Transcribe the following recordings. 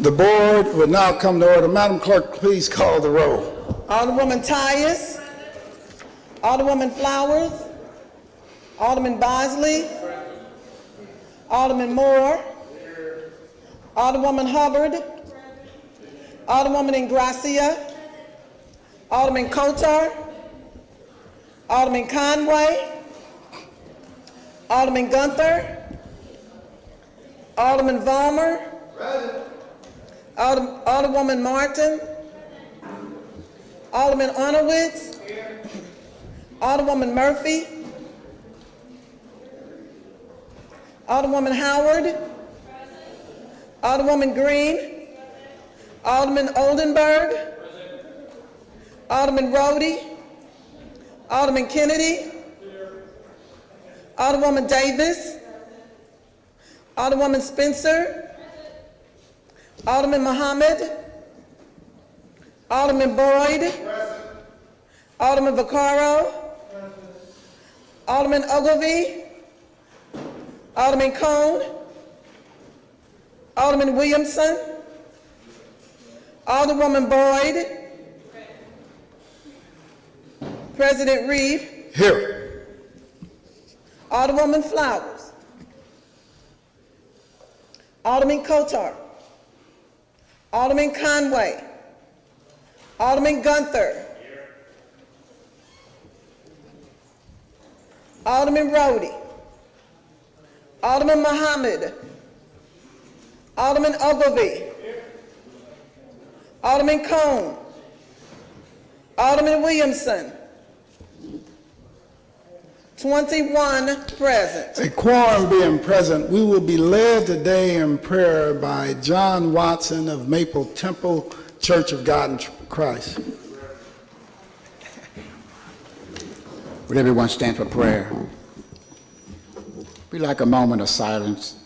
The board will now come to order. Madam Clerk, please call the roll. Alderwoman Tyus. Alderwoman Flowers. Alderman Bosley. Alderman Moore. Alderwoman Hubbard. Alderwoman Ingracia. Alderman Coulter. Alderman Conway. Alderman Gunther. Alderman Vollmer. Alderwoman Martin. Alderman Honorwitz. Alderwoman Murphy. Alderwoman Howard. Alderwoman Green. Alderman Oldenburg. Alderman Roddy. Alderman Kennedy. Alderwoman Davis. Alderwoman Spencer. Alderman Muhammad. Alderman Boyd. Alderman Vaccaro. Alderman Ogilvie. Alderman Cohn. Alderman Williamson. Alderwoman Boyd. President Reed. Here. Alderwoman Flowers. Alderman Coulter. Alderman Conway. Alderman Gunther. Alderman Roddy. Alderman Muhammad. Alderman Ogilvie. Alderman Cohn. Alderman Williamson. 21 present. A quorum being present, we will be led today in prayer by John Watson of Maple Temple Church of God in Christ. Would everyone stand for prayer? We'd like a moment of silence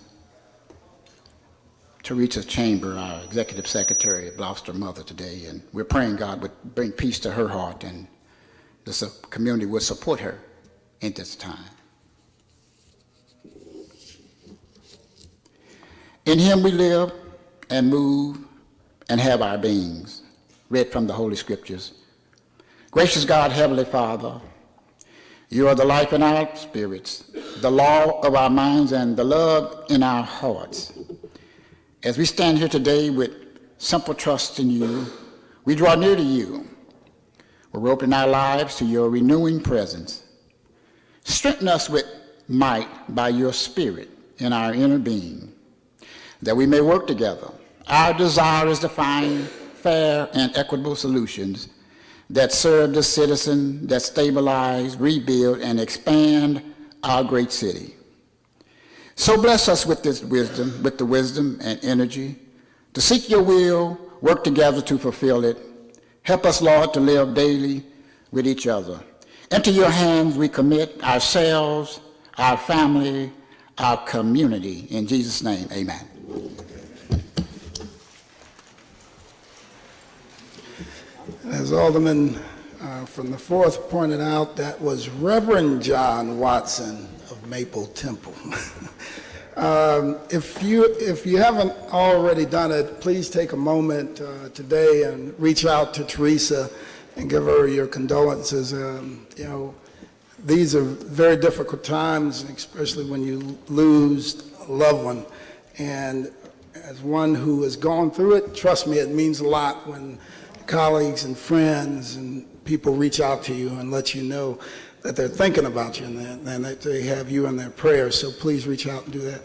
to reach a chamber, our executive secretary lost her mother today, and we're praying God would bring peace to her heart and the community would support her in this time. In him we live and move and have our beings. Read from the Holy Scriptures. Gracious God, Heavenly Father, you are the life in our spirits, the law of our minds, and the love in our hearts. As we stand here today with simple trust in you, we draw near to you. We're opening our lives to your renewing presence. Strengthen us with might by your Spirit in our inner being, that we may work together. Our desire is to find fair and equitable solutions that serve the citizen, that stabilize, rebuild, and expand our great city. So bless us with this wisdom, with the wisdom and energy to seek your will, work together to fulfill it. Help us, Lord, to live daily with each other. Into your hands we commit ourselves, our family, our community. In Jesus' name, amen. As Alderman from the 4th pointed out, that was Reverend John Watson of Maple Temple. If you haven't already done it, please take a moment today and reach out to Teresa and give her your condolences. These are very difficult times, especially when you lose a loved one. And as one who has gone through it, trust me, it means a lot when colleagues and friends and people reach out to you and let you know that they're thinking about you and that they have you in their prayers. So please reach out and do that.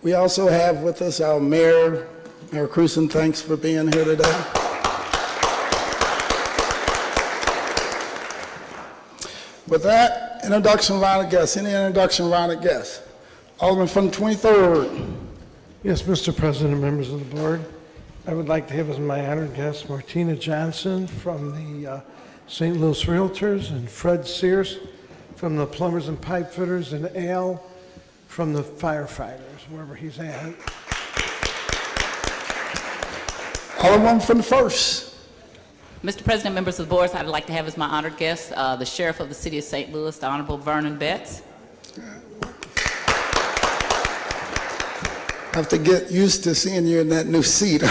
We also have with us our Mayor Cruzen. Thanks for being here today. With that, introduction round of guests. Any introduction round of guests? Alderman from the 23rd. Yes, Mr. President, members of the board. I would like to have as my honored guest Martina Johnson from the St. Louis Realtors, and Fred Sears from the Plumbers and Pipe Fitters, and Al from the firefighters, wherever he's at. Alderman from the 1st. Mr. President, members of the board, I'd like to have as my honored guest the Sheriff of the City of St. Louis, the Honorable Vernon Betts. have to get used to seeing you in that new seat.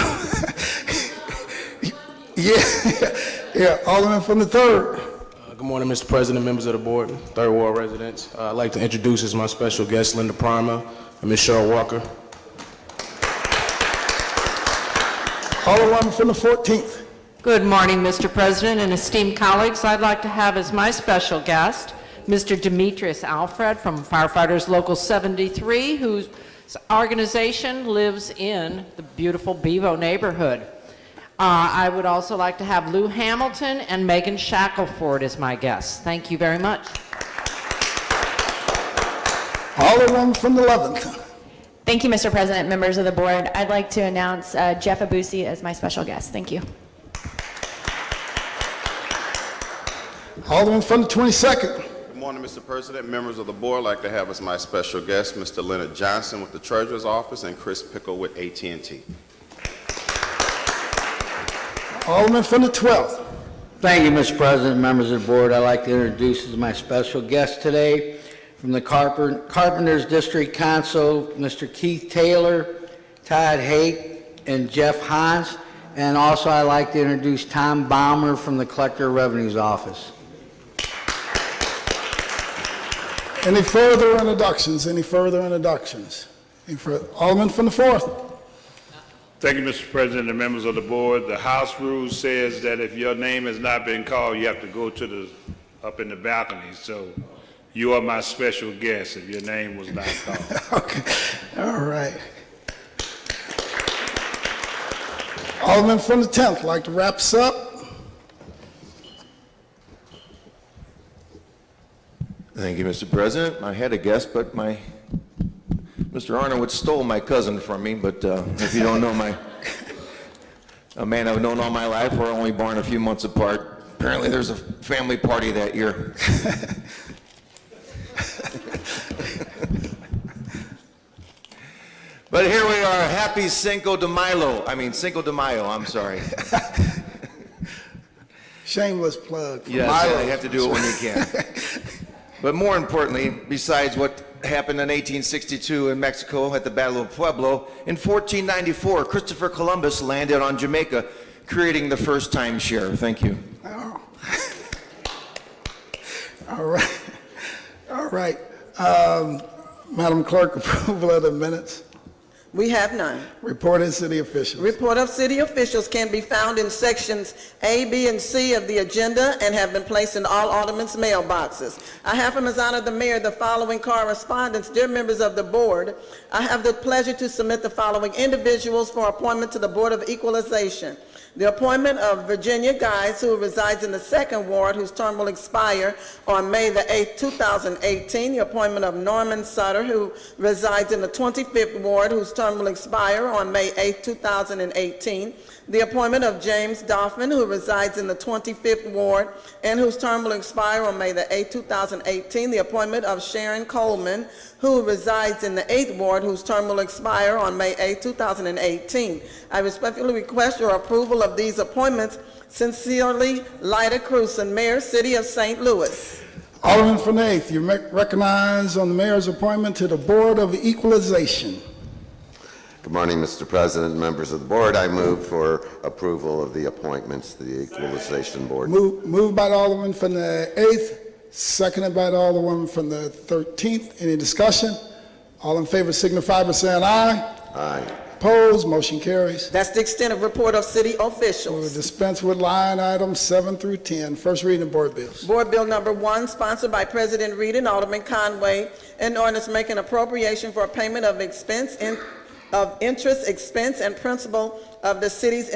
Yeah, Alderman from the 3rd. Good morning, Mr. President, members of the board, Third Ward residents. I'd like to introduce as my special guests Linda Primer and Ms. Cheryl Walker. Alderman from the 14th. Good morning, Mr. President and esteemed colleagues. I'd like to have as my special guest Mr. Demetrius Alfred from Firefighters Local 73, whose organization lives in the beautiful Bevo neighborhood. I would also like to have Lou Hamilton and Megan Shackelford as my guests. Thank you very much. Alderman from the 11th. Thank you, Mr. President, members of the board. I'd like to announce Jeff Abusi as my special guest. Thank you. Alderman from the 22nd. Good morning, Mr. President, members of the board. I'd like to have as my special guest Mr. Leonard Johnson with the Treasurer's Office and Chris Pickle with AT&T. Alderman from the 12th. Thank you, Mr. President, members of the board. I'd like to introduce as my special guest today from the Carpenters District Council, Mr. Keith Taylor, Todd Haight, and Jeff Hans. And also I'd like to introduce Tom Baumer from the Collector of Revenue's Office. Any further introductions? Any further introductions? Alderman from the 4th. Thank you, Mr. President and members of the board. The House rule says that if your name has not been called, you have to go to up in the balcony. So you are my special guest if your name was not called. Okay, all right. Alderman from the 10th, like to wrap us up? Thank you, Mr. President. I had a guest, but Mr. Arnold stole my cousin from me, but if you don't know a man I've known all my life, we're only born a few months apart. Apparently there's a family party that year. But here we are, happy Cinco de Mayo, I'm sorry. Shameless plug. For Yes, Milo. you have to do it when you can. But more importantly, besides what happened in 1862 in Mexico at the Battle of Pueblo, in 1494, Christopher Columbus landed on Jamaica, creating the first timeshare. Thank you. Oh. All right. All right. Madam Clerk, approval of the minutes. We have none. Report of city officials. Report of city officials can be found in sections A, B, and C of the agenda and have been placed in all aldermen's mailboxes. I have from His Honor the Mayor the following correspondence. Dear members of the board, I have the pleasure to submit the following individuals for appointment to the Board of Equalization. The appointment of Virginia Guys, who resides in the 2nd Ward, whose term will expire on May the 8th, 2018. The appointment of Norman Sutter, who resides in the 25th Ward, whose term will expire on May 8th, 2018. The appointment of James Doffman, who resides in the 25th Ward and whose term will expire on May the 8th, 2018. The appointment of Sharon Coleman, who resides in the 8th Ward, whose term will expire on May 8th, 2018. I respectfully request your approval of these appointments. Sincerely, Lyda Cruson, Mayor, City of St. Louis. Alderman from the 8th, you recognize on the mayor's appointment to the Board of Equalization. Good morning, Mr. President, members of the board. I move for approval of the appointments to the Equalization Board. Moved by the Alderman from the 8th, seconded by the Alderman from the 13th. Any discussion? All in favor signify by saying aye. Aye. Opposed, motion carries. That's the extent of report of city We'll officials. dispense with line items 7 through 10. First reading of board bills. Board Bill Number 1, sponsored by President Reed and Alderman Conway, an ordinance making appropriation for payment of interest, expense, and principal of the city's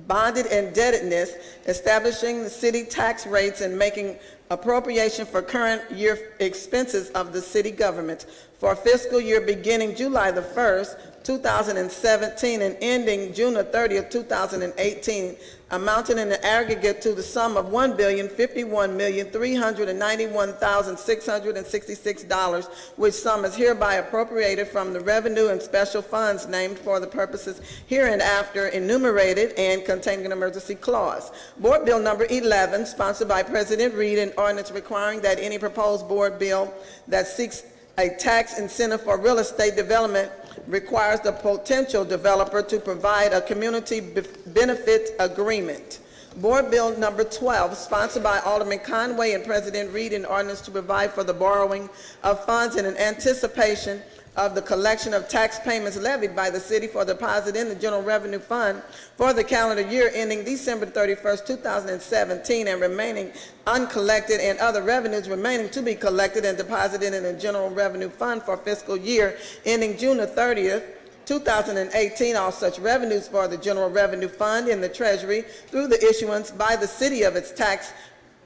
bonded indebtedness, establishing the city tax rates, and making appropriation for current year expenses of the city government for fiscal year beginning July the 1st, 2017, and ending June the 30th, 2018, amounting in the aggregate to the sum of $1,051,391,666, which sum is hereby appropriated from the revenue and special funds named for the purposes hereinafter enumerated and containing an emergency clause. Board Bill Number 11, sponsored by President Reed, an ordinance requiring that any proposed board bill that seeks a tax incentive for real estate development requires the potential developer to provide a community benefit agreement. Board Bill number 12, sponsored by Alderman Conway and President Reed, an ordinance to provide for the borrowing of funds in anticipation of the collection of tax payments levied by the city for deposit in the General Revenue Fund for the calendar year ending December 31st, 2017, and remaining uncollected, and other revenues remaining to be collected and deposited in the General Revenue Fund for fiscal year ending June the 30th, 2018, all such revenues for the General Revenue Fund in the Treasury through the issuance by the city of its tax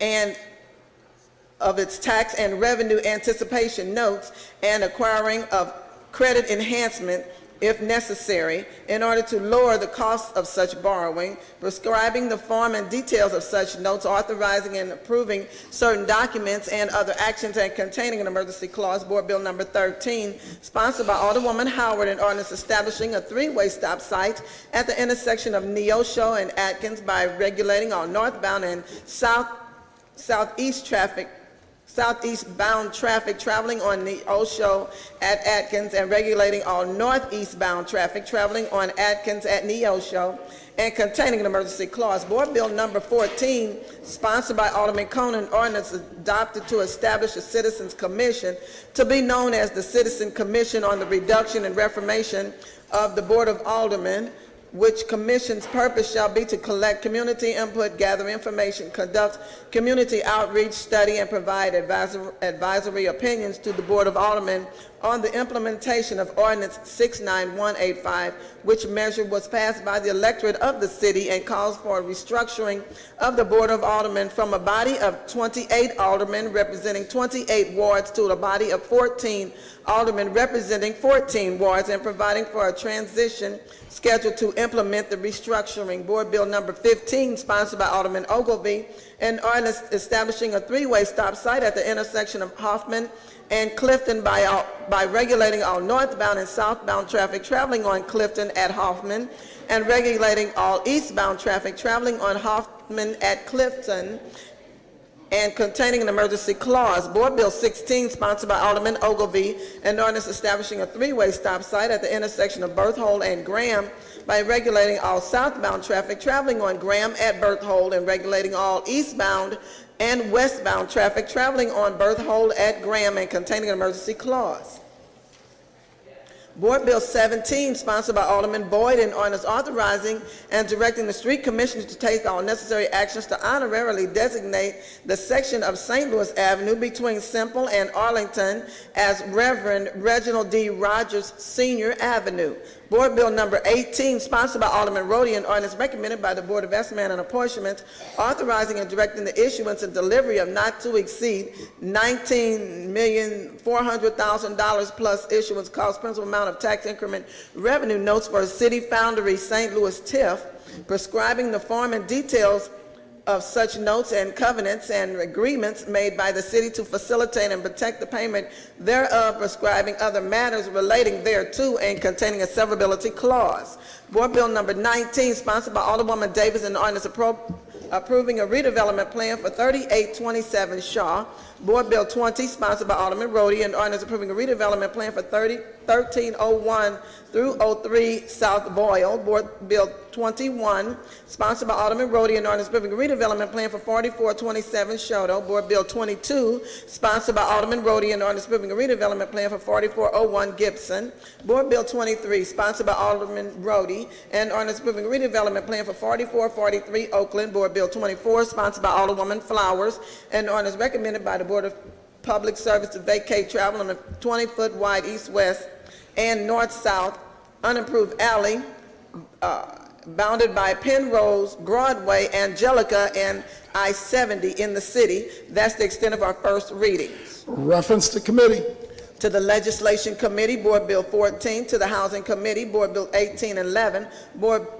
and revenue anticipation notes and acquiring of credit enhancement if necessary in order to lower the cost of such borrowing, prescribing the form and details of such notes, authorizing and approving certain documents and other actions, and containing an emergency clause. Board Bill number 13, sponsored by Alderwoman Howard, an ordinance establishing a three-way stop site at the intersection of Neosho and Adkins by regulating all northbound and southeastbound traffic traveling on Neosho at Adkins, and regulating all northeastbound traffic traveling on Adkins at Neosho, and containing an emergency clause. Board Bill number 14, sponsored by Alderman Cohn, an ordinance adopted to establish a Citizens Commission to be known as the Citizen Commission on the Reduction and Reformation of the Board of Aldermen, which commission's purpose shall be to collect community input, gather information, conduct community outreach, study, and provide advisory opinions to the Board of Aldermen on the implementation of Ordinance 69185, which measure was passed by the electorate of the city and calls for a restructuring of the Board of Aldermen from a body of 28 aldermen representing 28 wards to a body of 14 aldermen representing 14 wards, and providing for a transition schedule to implement the restructuring. Board Bill number 15, sponsored by Alderman Ogilvie, an ordinance establishing a three-way stop site at the intersection of Hoffman and Clifton by regulating all northbound and southbound traffic traveling on Clifton at Hoffman, and regulating all eastbound traffic traveling on Hoffman at Clifton, and containing an emergency clause. Board Bill 16, sponsored by Alderman Ogilvie, an ordinance establishing a three-way stop site at the intersection of Berthold and Graham by regulating all southbound traffic traveling on Graham at Berthold, and regulating all eastbound and westbound traffic traveling on Berthold at Graham, and containing an emergency clause. Board Bill 17, sponsored by Alderman Boyd, an ordinance authorizing and directing the street commissioners to take all necessary actions to honorarily designate the section of St. Louis Avenue between Semple and Arlington as Reverend Reginald D. Rogers Sr. Avenue. Board Bill number 18, sponsored by Alderman Roddy, an ordinance recommended by the Board of Estimate and Apportionment, authorizing and directing the issuance and delivery of not to exceed $19,400,000 plus issuance cost principal amount of tax increment revenue notes for City Foundry St. Louis TIF, prescribing the form and details of such notes and covenants and agreements made by the city to facilitate and protect the payment thereof, prescribing other matters relating thereto, and containing a severability clause. Board Bill number 19, sponsored by Alderwoman Davis, an ordinance approving a redevelopment plan for 3827 Shaw. Board Bill 20, sponsored by Alderman Roddy, an ordinance approving a redevelopment plan for 1301 through 03 South Boyle. Board Bill 21, sponsored by Alderman Roddy, an ordinance approving a redevelopment plan for 4427 Chouteau. Board Bill 22, sponsored by Alderman Roddy, an ordinance approving a redevelopment plan for 4401 Gibson. Board Bill 23, sponsored by Alderman Roddy, an ordinance approving a redevelopment plan for 4443 Oakland. Board Bill 24, sponsored by Alderwoman Flowers, an ordinance recommended by the Board of Public Service to vacate travel on a 20-foot wide east-west and north-south unimproved alley bounded by Penrose, Broadway, Angelica, and I-70 in the city. That's the extent of our first readings. Reference to committee. To the Legislation Committee, Board Bill 14. To the Housing Committee, Board Bill 18 and 11.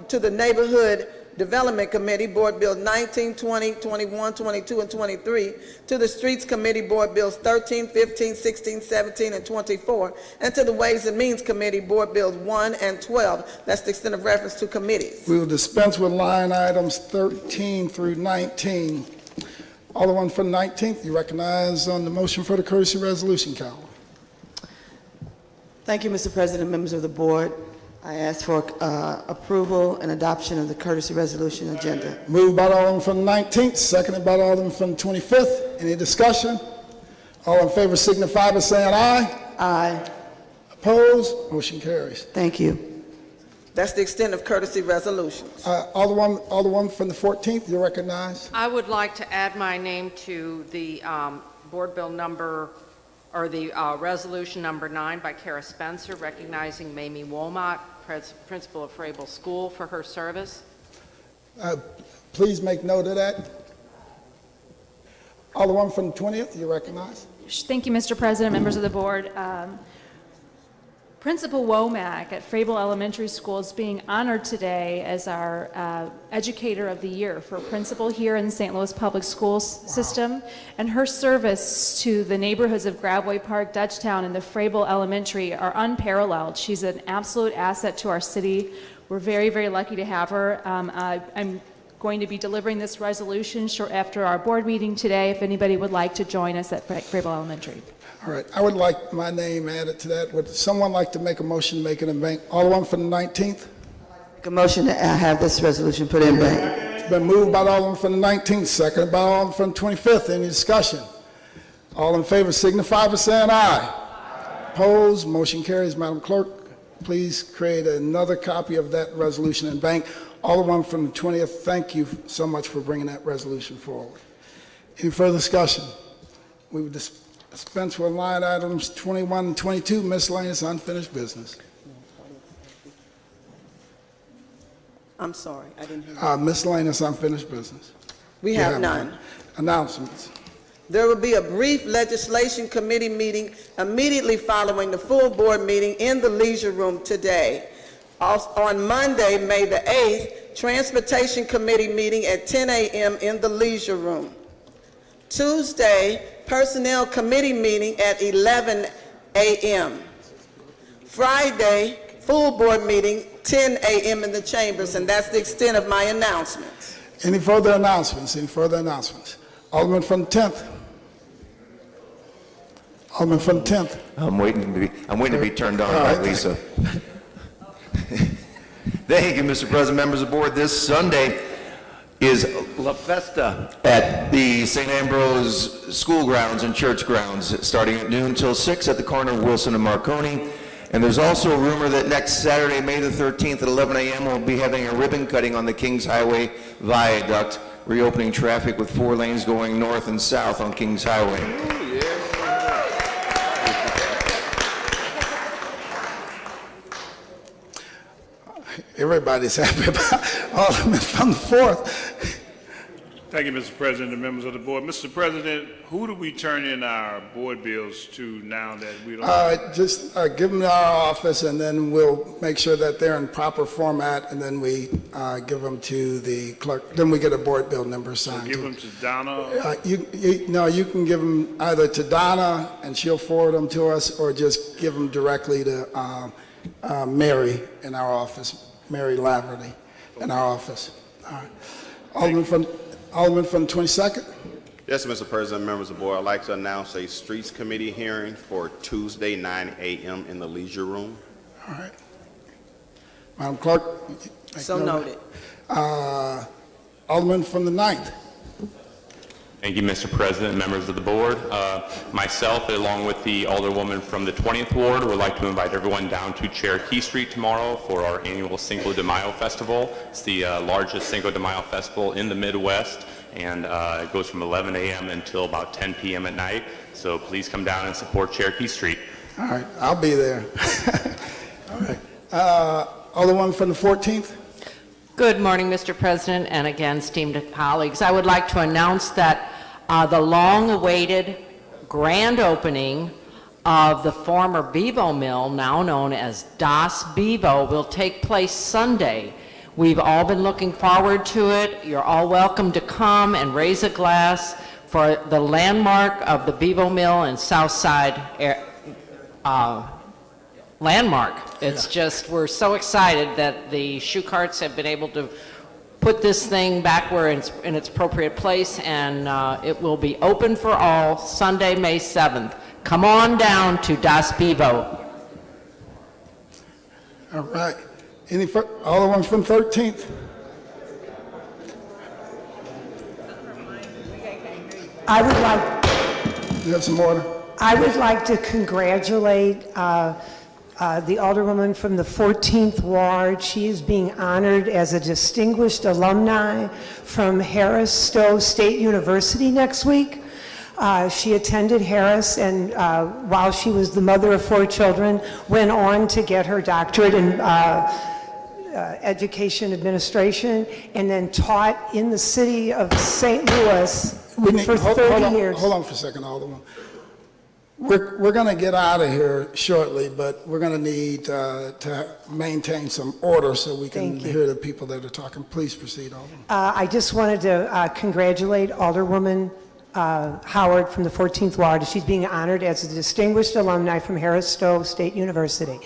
To the Neighborhood Development Committee, Board Bill 19, 20, 21, 22, and 23. To the Streets Committee, Board Bills 13, 15, 16, 17, and 24. And to the Ways and Means Committee, Board Bills 1 and 12. That's the extent of reference to committees. We will dispense with line items 13 through 19. Alderman for the 19th, you recognize on the motion for the courtesy resolution, Carol. Thank you, Mr. President, members of the board. I ask for approval and adoption of the courtesy resolution agenda. Moved by the Alderman from the 19th, seconded by the Alderman from the 25th. Any discussion? All in favor signify by saying aye. Aye. Opposed? Motion carries. Thank you. That's the extent of courtesy resolutions. Alderman from the 14th, you're recognized. I would like to add my name to the board bill number, or the resolution number 9 by Kara Spencer, recognizing Mamie Womack, principal of Frable School, for her service. Please make note of that. Alderman from the 20th, you're recognized. Thank you, Mr. President, members of the board. Principal Womack at Frable Elementary School is being honored today as our Educator of the Year for principal here in the St. Louis Public Schools system, and her service to the neighborhoods of Grabway Park, Dutchtown, and the Frable Elementary are unparalleled. She's an absolute asset to our city. We're very, very lucky to have her. I'm going to be delivering this resolution short after our board meeting today, if anybody would like to join us at Frable Elementary. All right, I would like my name added to that. Would someone like to make a motion to make it in bank? Alderman from the 19th? Make a motion to have this resolution put in bank. It's been moved by the Alderman from the 19th, seconded by the Alderman from the 25th. Any discussion? All in favor signify by saying aye. Opposed? Motion carries. Madam Clerk, please create another copy of that resolution in bank. Alderman from the 20th, thank you so much for bringing that resolution forward. Any further discussion? We would dispense with line items 21 and 22, miscellaneous unfinished business. I'm sorry, I didn't hear you. Miscellaneous unfinished business. We have none. Announcements. There will be a brief legislation committee meeting immediately following the full board meeting in the Leisure Room today. On Monday, May the 8th, Transportation Committee meeting at 10 a.m. in the Leisure Room. Tuesday, Personnel Committee meeting at 11 a.m. Friday, full board meeting, 10 a.m. in the chambers, and that's the extent of my announcements. Any further announcements? Any further announcements? Alderman from the 10th. Alderman from the 10th. I'm waiting to be turned on by Lisa. Thank you, Mr. President, members of the board. This Sunday is La Festa at the St. Ambrose School grounds and church grounds, starting at noon till 6 at the corner of Wilson and Marconi. And there's also a rumor that next Saturday, May the 13th at 11 a.m., we'll be having a ribbon cutting on the Kings Highway Viaduct, reopening traffic with 4 lanes going north and south on Kings Highway. Everybody's happy about Alderman from the 4th. Thank you, Mr. President and members of the board. Mr. President, who do we turn in our board bills to now that we don't? Just give them to our office, and then we'll make sure that they're in proper format, and then we give them to the clerk. Then we get a board bill number assigned. Give them to Donna? You can give them either to Donna, and she'll forward them to us, or just give them directly to Mary in our office, Mary Laverty in our office. All right. Alderman from the 22nd. Yes, Mr. President, members of the board, I'd like to announce a Streets Committee hearing for Tuesday, 9 a.m. in the Leisure Room. All right. Madam Clerk. So noted. Alderman from the 9th. Thank you, Mr. President, members of the board. Myself, along with the Alderwoman from the 20th Ward, would like to invite everyone down to Cherokee Street tomorrow for our annual Cinco de Mayo Festival. It's the largest Cinco de Mayo festival in the Midwest, and it goes from 11 a.m. until about 10 p.m. at night. So please come down and support Cherokee Street. All right, I'll be there. All right. Alderwoman from the 14th. Good morning, Mr. President, and again, esteemed colleagues. I would like to announce that the long-awaited grand opening of the former Bevo Mill, now known as Das Bevo, will take place Sunday. We've all been looking forward to it. You're all welcome to come and raise a glass for the landmark of the Bevo Mill and Southside landmark. It's just, we're so excited that the shoe carts have been able to put this thing back where it's in its appropriate place, and it will be open for all Sunday, May 7th. Come on down to Das Bevo. All right. Alderman from 13th? I would like, You have some order? I would like to congratulate the Alderwoman from the 14th Ward. She is being honored as a distinguished alumni from Harris Stowe State University next week. She attended Harris, and while she was the mother of 4 children, went on to get her doctorate in education administration, and then taught in the city of St. Louis for 30 years. Hold on for a second, Alderman. We're going to get out of here shortly, but we're going to need to maintain some order so we can hear the people that are talking. Please proceed, Alderman. I just wanted to congratulate Alderwoman Howard from the 14th Ward. She's being honored as a distinguished alumni from Harris Stowe State University.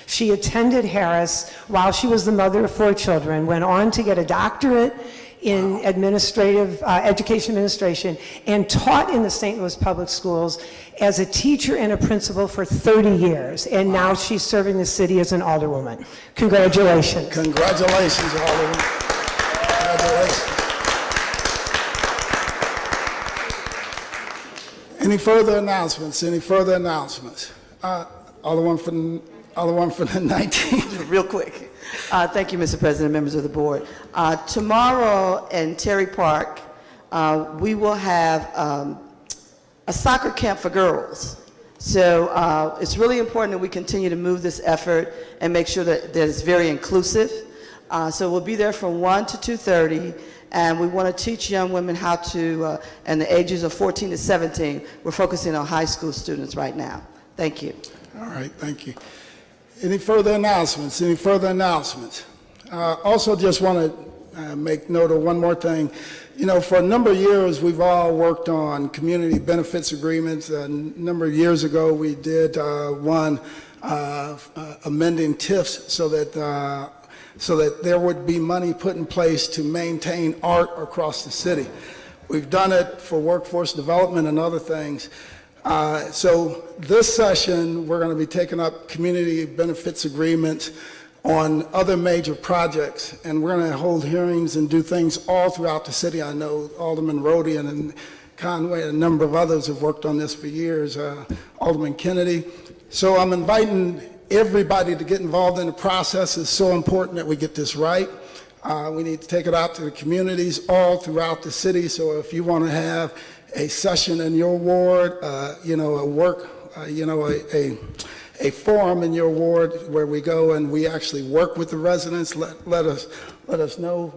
She attended Harris while she was the mother of 4 children, went on to get a doctorate in education administration, and taught in the St. Louis Public Schools as a teacher and a principal for 30 years. And now she's serving the city as an alderwoman. Congratulations. Congratulations, Alderman. Congratulations. Any further announcements? Any further announcements? Alderman from the 19th. Real quick. Thank you, Mr. President, members of the board. Tomorrow in Terry Park, we will have a soccer camp for girls. So it's really important that we continue to move this effort and make sure that it's very inclusive. So we'll be there from 1 to 2:30, and we want to teach young women how to, and the ages of 14 to 17, we're focusing on high school students right now. Thank you. All right, thank you. Any further announcements? Any further announcements? Also, just want to make note of one more thing. You know, for a number of years, we've all worked on community benefits agreements. A number of years ago, we did one amending TIFs so that there would be money put in place to maintain art across the city. We've done it for workforce development and other things. So this session, we're going to be taking up community benefits agreements on other major projects, and we're going to hold hearings and do things all throughout the city. I know Alderman Roddy and Conway and a number of others have worked on this for years, Alderman Kennedy. So I'm inviting everybody to get involved in the process. It's so important that we get this right. We need to take it out to the communities all throughout the city. So if you want to have a session in your ward, a forum in your ward where we go and we actually work with the residents. Let us know.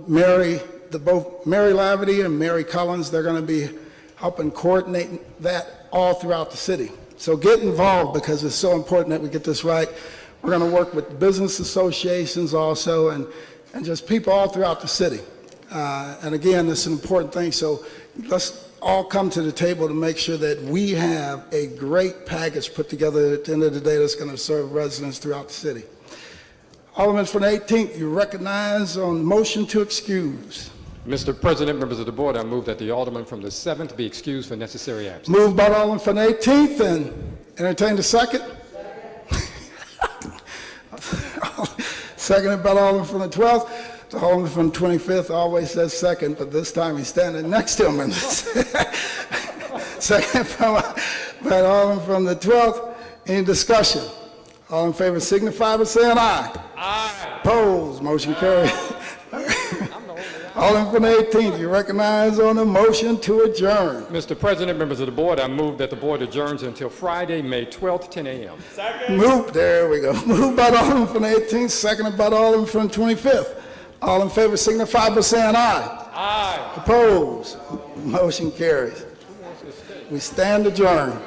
Both Mary Laverty and Mary Collins, they're going to be helping coordinate that all throughout the city. So get involved because it's so important that we get this right. We're going to work with business associations also and just people all throughout the city. And again, this is an important thing. So let's all come to the table to make sure that we have a great package put together at the end of the day that's going to serve residents throughout the city. Alderman from the 18th, you recognize on motion to excuse. Mr. President, members of the board, I move that the alderman from the 7th be excused for necessary absence. Moved by the Alderman from the 18th and entertain the second. Seconded by the Alderman from the 12th. The Alderman from the 25th always says second, but this time he's standing next to him. Second by the Alderman from the 12th. Any discussion? All in favor signify by saying aye. Aye. Opposed? Motion carried. Alderman from the 18th, you recognize on the motion to adjourn. Mr. President, members of the board, I move that the board adjourns until Friday, May 12th, 10 a.m. Second. There we go. Moved by the Alderman from the 18th, seconded by the Alderman from the 25th. All in favor signify by saying aye. Aye. Opposed? Motion carries. We stand adjourned.